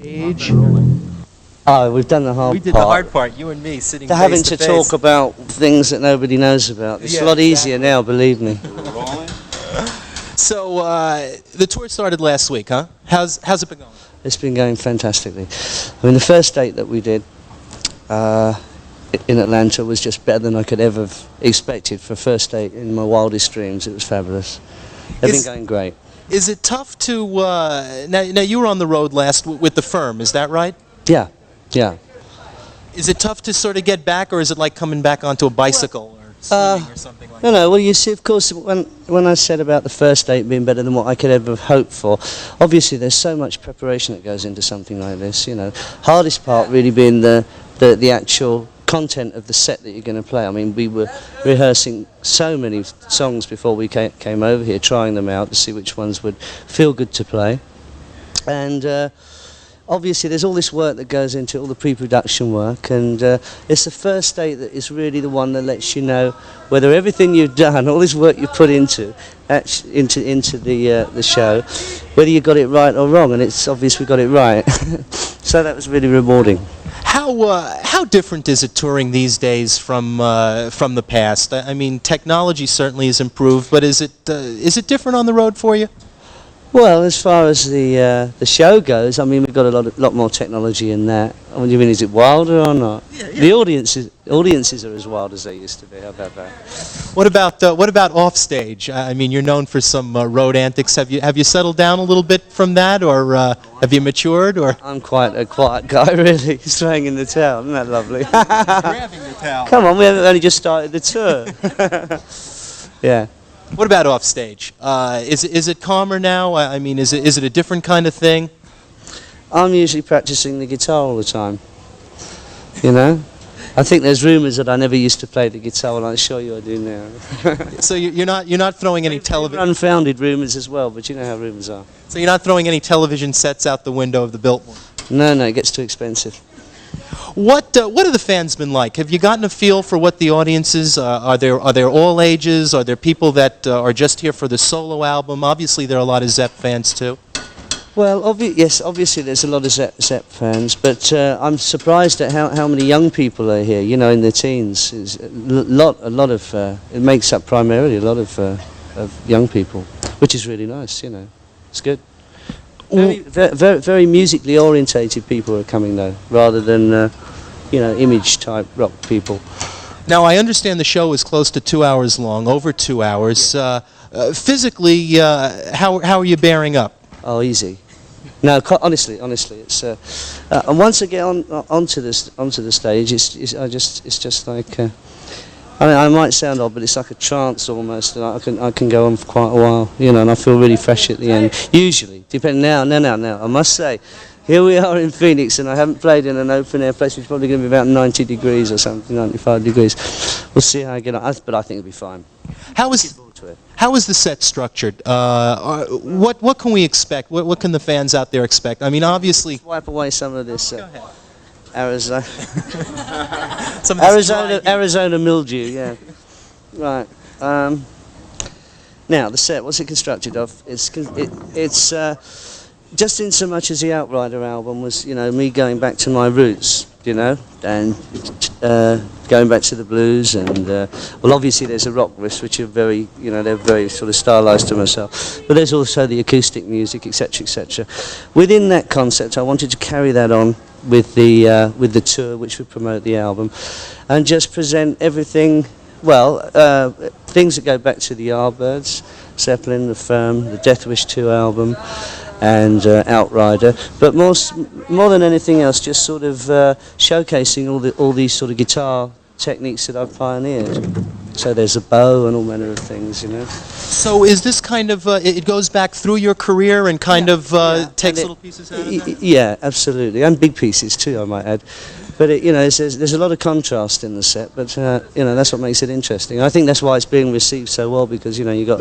Stage. Oh, we've done the hard part. We did the hard part, you and me sitting They're having to talk about things that nobody knows about. It's a lot easier now, believe me. So, the tour started last week, huh? How's it been going? It's been going fantastically. I mean, the first date that we did in Atlanta was just better than I could ever have expected for a first date in my wildest dreams. It was fabulous. They've been going great. Is it tough to, now you were on the road last with the firm, is that right? Yeah, yeah. Is it tough to sort of get back, or is it like coming back onto a bicycle or swimming or something like that? No, well, you see, of course, when I said about the first date being better than what I could ever have hoped for, obviously there's so much preparation that goes into something like this, you know. Hardest part really being the actual content of the set that you're going to play. I mean, we were rehearsing so many songs before we came over here, trying them out to see which ones would feel good to play. And obviously there's all this work that goes into it, all the pre-production work, and it's the first date that is really the one that lets you know whether everything you've done, all this work you've put into the show, whether you got it right or wrong, and it's obvious we got it right. So that was really rewarding. How different is it touring these days from the past? I mean, technology certainly has improved, but is it different on the road for you? Well, as far as the show goes, I mean, we've got a lot more technology in that. I mean, you mean, is it wilder or not? Yeah. The audiences are as wild as they used to be. How about that? What about off stage? I mean, you're known for some road antics. Have you settled down a little bit from that, or have you matured? Or I'm quite a quiet guy, really. Throwing in the towel, isn't that lovely? Grabbing the towel. Come on, we haven't only just started the tour. Yeah. What about off stage? Is it calmer now? I mean, is it a different kind of thing? I'm usually practicing the guitar all the time. You know, I think there's rumours that I never used to play the guitar, and I assure you I do now. So you're not throwing any television. Unfounded rumours as well, but you know how rumours are. So you're not throwing any television sets out the window of the built one. No, it gets too expensive. What have the fans been like? Have you gotten a feel for what the audience is? Are there all ages? Are there people that are just here for the solo album? Obviously, there are a lot of Zepp fans too. Well, yes, obviously there's a lot of Zepp fans, but I'm surprised at how many young people are here. You know, in their teens, it's a lot of. It makes up primarily a lot of young people, which is really nice. You know, it's good. Very musically orientated people are coming though, rather than image type rock people. Now I understand the show is close to 2 hours long, over 2 hours. Physically, how are you bearing up? Oh, easy. No, honestly, it's and once I get onto the stage, it's just like. I mean, I might sound odd, but it's like a trance almost, and I can go on for quite a while, you know, and I feel really fresh at the end. Usually, depending now, I must say, here we are in Phoenix, and I haven't played in an open air place, which is probably going to be about 90 degrees or something, 95 degrees. We'll see how I get on, but I think it'll be fine. How is the set structured? What can we expect? What can the fans out there expect? I mean, obviously. Let's wipe away some of this. Go ahead. Arizona mildew, yeah. Right. Now the set. What's it constructed of? It's just in so much as the Outrider album was, you know, me going back to my roots, you know, and going back to the blues, and well, obviously there's the rock riffs, which are very, you know, they're very sort of stylized to myself, but there's also the acoustic music, etc., etc. Within that concept, I wanted to carry that on with the tour, which would promote the album, and just present everything. Well, things that go back to the Yardbirds, Zeppelin, the Firm, the Death Wish 2 album, and Outrider, but more than anything else, just sort of showcasing all these sort of guitar techniques that I've pioneered. So there's a bow and all manner of things, you know. So is this kind of, it goes back through your career and kind of takes little pieces out of that? Yeah, absolutely, and big pieces too, I might add. But you know, there's a lot of contrast in the set, but you know, that's what makes it interesting. I think that's why it's being received so well, because you know, you got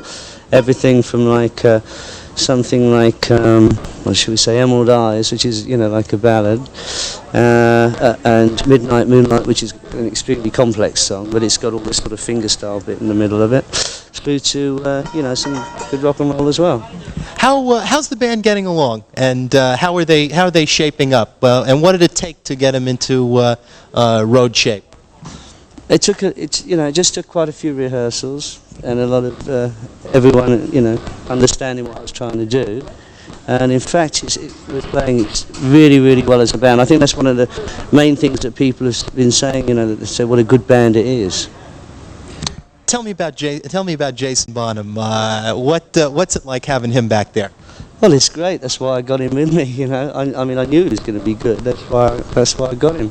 everything from like something like, what should we say, Emerald Eyes, which is, like a ballad, and Midnight Moonlight, which is an extremely complex song, but it's got all this sort of fingerstyle bit in the middle of it, through to, some good rock and roll as well. How's the band getting along, and how are they shaping up? And what did it take to get them into road shape? It just took quite a few rehearsals and a lot of everyone, understanding what I was trying to do. And in fact, we're playing really, really well as a band. I think that's one of the main things that people have been saying, that they say what a good band it is. Tell me about Jason Bonham. What's it like having him back there? Well, it's great. That's why I got him with me. I mean, I knew he was going to be good. That's why I got him.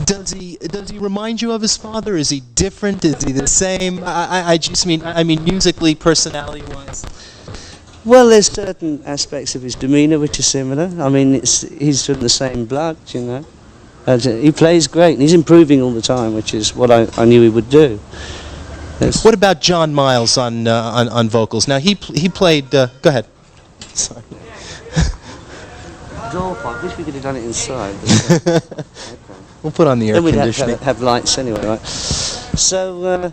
Does he remind you of his father? Is he different? Is he the same? I just mean musically, personality-wise. Well, there's certain aspects of his demeanour which are similar. I mean, he's from the same blood, He plays great, and he's improving all the time, which is what I knew he would do. What about John Miles on vocals? Now he played. Go ahead. Sorry. I wish we could have done it inside. Okay. We'll put on the air conditioning. Then we'd have lights anyway, right? So,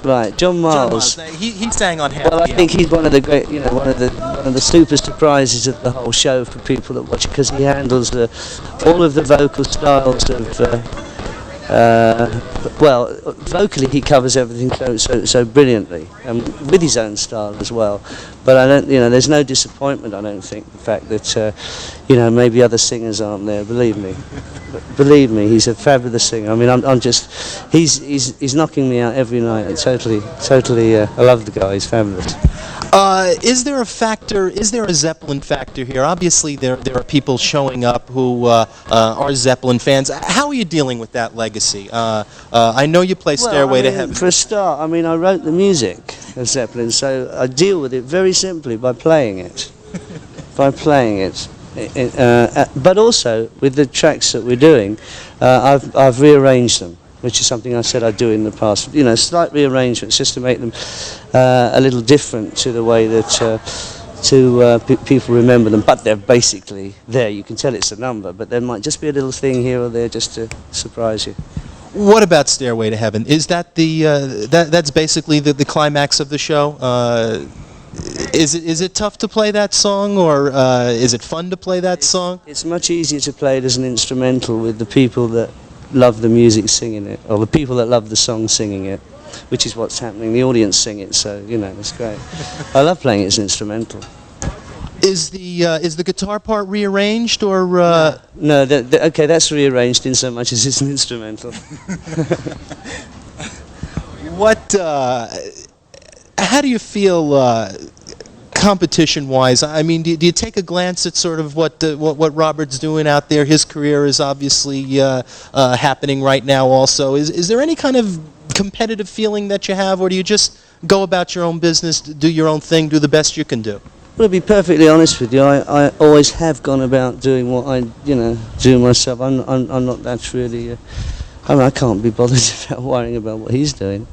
right, John Miles. He sang on half. Well, I think he's one of the great, one of the super surprises of the whole show for people that watch it, because he handles all of the vocal styles of. Well, vocally he covers everything so brilliantly, and with his own style as well. But I don't, there's no disappointment. I don't think the fact that, maybe other singers aren't there. Believe me, he's a fabulous singer. I mean, he's knocking me out every night. Totally. I love the guy. He's fabulous. Is there a Zeppelin factor here? Obviously, there are people showing up who are Zeppelin fans. How are you dealing with that legacy? I know you play Stairway to Heaven. For a start, I wrote the music of Zeppelin, so I deal with it very simply by playing it. But also, with the tracks that we're doing, I've rearranged them, which is something I said I'd do in the past. Slight rearrangements just to make them a little different to the way that people remember them. But they're basically there. You can tell it's a number, but there might just be a little thing here or there just to surprise you. What about Stairway to Heaven? Is that that's basically the climax of the show? Is it tough to play that song, or is it fun to play that song? It's much easier to play it as an instrumental with the people that love the music singing it, or the people that love the song singing it, which is what's happening. The audience sing it, so it's great. I love playing it as an instrumental. Is the guitar part rearranged, or no? Okay, that's rearranged in so much as it's an instrumental. How do you feel competition-wise? I mean, do you take a glance at sort of what Robert's doing out there? His career is obviously happening right now also. Is there any kind of competitive feeling that you have, or do you just go about your own business, do your own thing, do the best you can do? Well, to be perfectly honest with you, I always have gone about doing what I do myself. I'm not that really. I can't be bothered about worrying about what he's doing.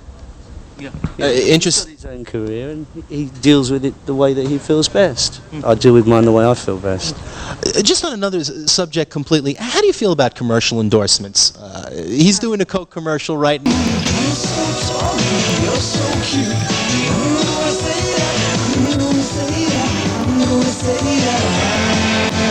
Yeah. He's got his own career, and he deals with it the way that he feels best. I deal with mine the way I feel best. Just on another subject completely, how do you feel about commercial endorsements? He's doing a Coke commercial right now. You're so tall, you're so cute.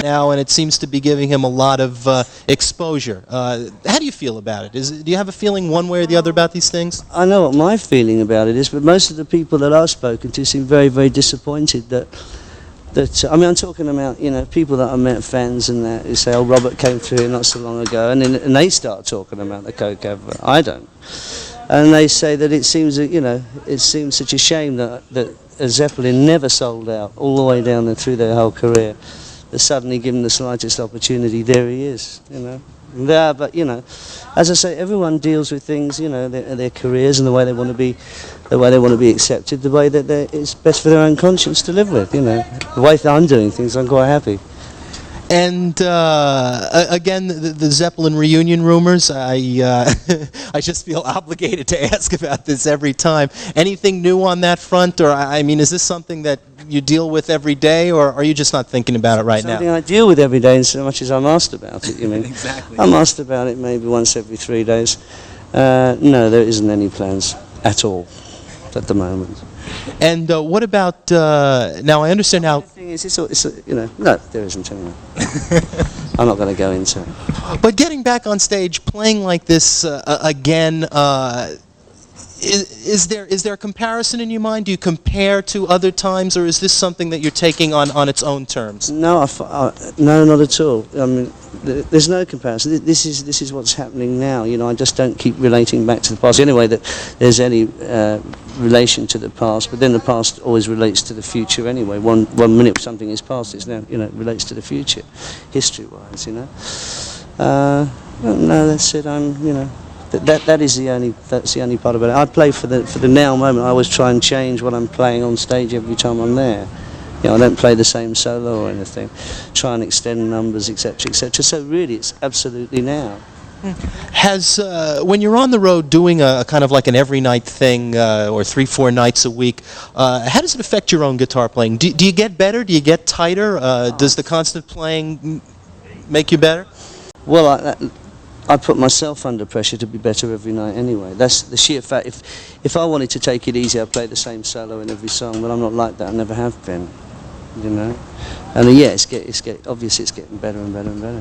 Now, and it seems to be giving him a lot of exposure. How do you feel about it? Do you have a feeling one way or the other about these things? I know what my feeling about it is, but most of the people that I've spoken to seem very, very disappointed that I'm talking about, people that I met, fans and that, who say, oh, Robert came through here not so long ago, and they start talking about the Coke advert. I don't. And they say that it seems such a shame that Zeppelin never sold out all the way down and through their whole career. That suddenly, given the slightest opportunity, there he is. There, but as I say, everyone deals with things, their careers and the way they want to be accepted, the way that it's best for their own conscience to live with. The way that I'm doing things, I'm quite happy. And again, the Zeppelin reunion rumors. I just feel obligated to ask about this every time. Anything new on that front, or is this something that you deal with every day, or are you just not thinking about it right Something now? I deal with every day, so much as I'm asked about it, you mean? Exactly. I'm asked about it maybe once every 3 days. No, there isn't any plans at all at the moment. And what about, now I understand how, The thing is, no, there isn't anyway. I'm not going to go into it. but getting back on stage, playing like this again, is there a comparison in your mind? Do you compare to other times, or is this something that you're taking on its own terms? No, no, not at all. I mean, there's no comparison. This is what's happening now. You know, I just don't keep relating back to the past. Anyway, that there's any relation to the past, but then the past always relates to the future anyway. One minute something is past, it's now, you know, it relates to the future, history-wise. You know. No, that's it. That's the only part about it. I play for the now moment. I always try and change what I'm playing on stage every time I'm there. You know, I don't play the same solo or anything. Try and extend numbers, etc., etc. So really, it's absolutely now. Has when you're on the road doing a kind of like an every night thing, or 3-4 nights a week, how does it affect your own guitar playing? Do you get better? Do you get tighter? Does the constant playing make you better? Well, I put myself under pressure to be better every night anyway. That's the sheer fact. If I wanted to take it easy, I'd play the same solo in every song, but I'm not like that. I never have been, you know. And yeah, obviously it's getting better and better and better.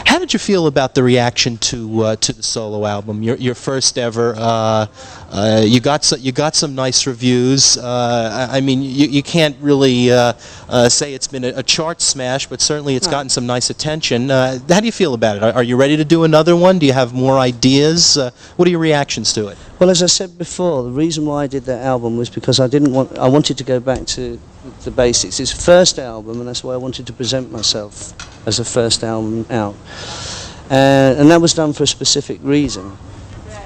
How did you feel about the reaction to the solo album, your first ever? You got some nice reviews. I mean, you can't really say it's been a chart smash, but certainly it's gotten some nice attention. How do you feel about it? Are you ready to do another one? Do you have more ideas? What are your reactions to it? Well, as I said before, the reason why I did that album was because I wanted to go back to the basics. It's the first album, and that's why I wanted to present myself as a first album out. And that was done for a specific reason,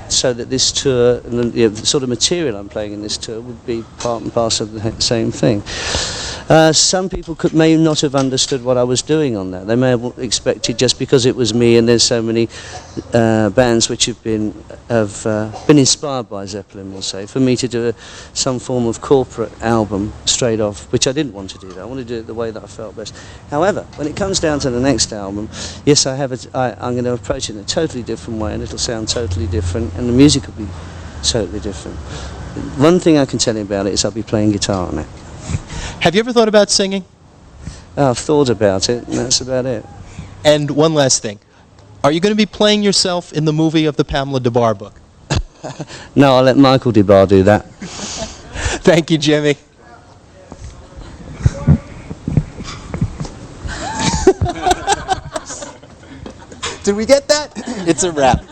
so that this tour, and the sort of material I'm playing in this tour, would be part and parcel of the same thing. Some people may not have understood what I was doing on that. They may have expected, just because it was me and there's so many bands which have been inspired by Zeppelin, we'll say, for me to do some form of corporate album straight off, which I didn't want to do that. I wanted to do it the way that I felt best. However, when it comes down to the next album, yes, I'm going to approach it in a totally different way, and it'll sound totally different, and the music will be totally different. One thing I can tell you about it is I'll be playing guitar on it. Have you ever thought about singing? I've thought about it, and that's about it. And one last thing. Are you going to be playing yourself in the movie of the Pamela DeBar book? No, I'll let Michael DeBar do that. Thank you, Jimmy. Did we get that? It's a wrap.